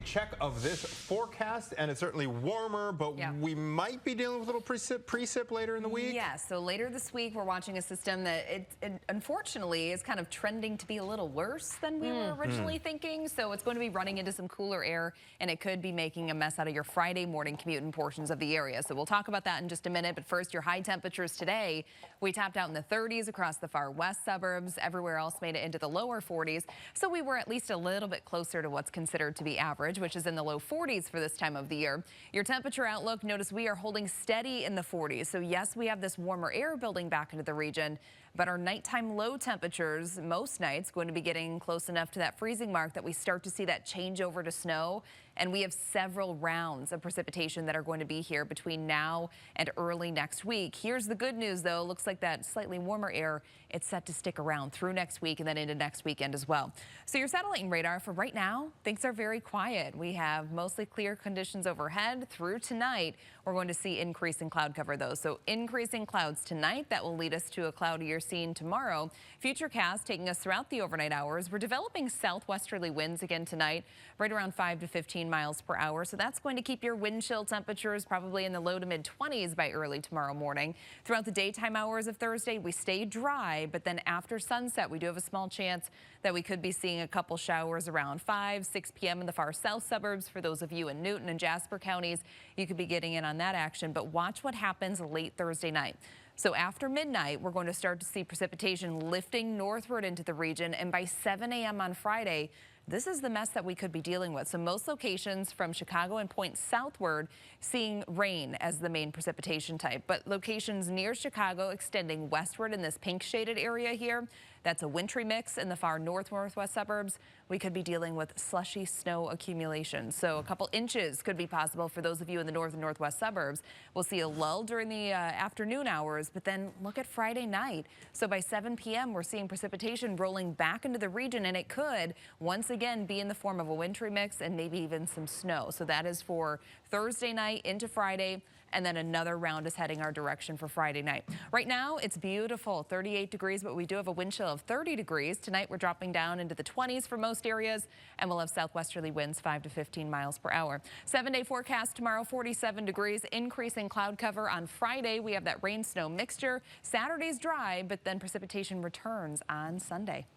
check of this forecast, and it's certainly warmer, but we might be dealing with a little precip later in the week. Yes, so later this week we're watching a system that it unfortunately is kind of trending to be a little worse than we were originally thinking. So it's going to be running into some cooler air, and it could be making a mess out of your Friday morning commute in portions of the area. So we'll talk about that in just a minute. But first, your high temperatures today. We tapped out in the 30s across the far west suburbs. Everywhere else made it into the lower 40s. So we were at least a little bit closer to what's considered to be average, which is in the low 40s for this time of the year. Your temperature outlook, notice we are holding steady in the 40s. So yes, we have this warmer air building back into the region, but our nighttime low temperatures, most nights, going to be getting close enough to that freezing mark that we start to see that change over to snow. And we have several rounds of precipitation that are going to be here between now and early next week. Here's the good news, though. Looks like that slightly warmer air, it's set to stick around through next week and then into next weekend as well. So your satellite and radar for right now, things are very quiet. We have mostly clear conditions overhead through tonight. We're going to see increasing cloud cover, though. So increasing clouds tonight, that will lead us to a cloudier scene tomorrow. Futurecast taking us throughout the overnight hours. We're developing southwesterly winds again tonight, right around 5 to 15 miles per hour. So that's going to keep your wind chill temperatures probably in the low to mid 20s by early tomorrow morning. Throughout the daytime hours of Thursday, we stay dry, but then after sunset, we do have a small chance that we could be seeing a couple showers around 5, 6 p.m. in the far south suburbs. For those of you in Newton and Jasper counties, you could be getting in on that action, but watch what happens late Thursday night. So after midnight, we're going to start to see precipitation lifting northward into the region, and by 7 a.m. on Friday, this is the mess that we could be dealing with. So most locations from Chicago and points southward seeing rain as the main precipitation type, but locations near Chicago extending westward in this pink shaded area here, that's a wintry mix in the far northwest suburbs. We could be dealing with slushy snow accumulation. So a couple inches could be possible for those of you in the north and northwest suburbs. We'll see a lull during the afternoon hours, but then look at Friday night. So by 7 p.m. we're seeing precipitation rolling back into the region, and it could once again be in the form of a wintry mix and maybe even some snow. So that is for Thursday night into Friday, and then another round is heading our direction for Friday night. Right now, it's beautiful, 38 degrees, but we do have a wind chill of 30 degrees. Tonight, we're dropping down into the 20s for most areas, and we'll have southwesterly winds 5 to 15 miles per hour. 7-day forecast tomorrow, 47 degrees, increasing cloud cover. On Friday, we have that rain-snow mixture. Saturday's dry, but then precipitation returns on Sunday.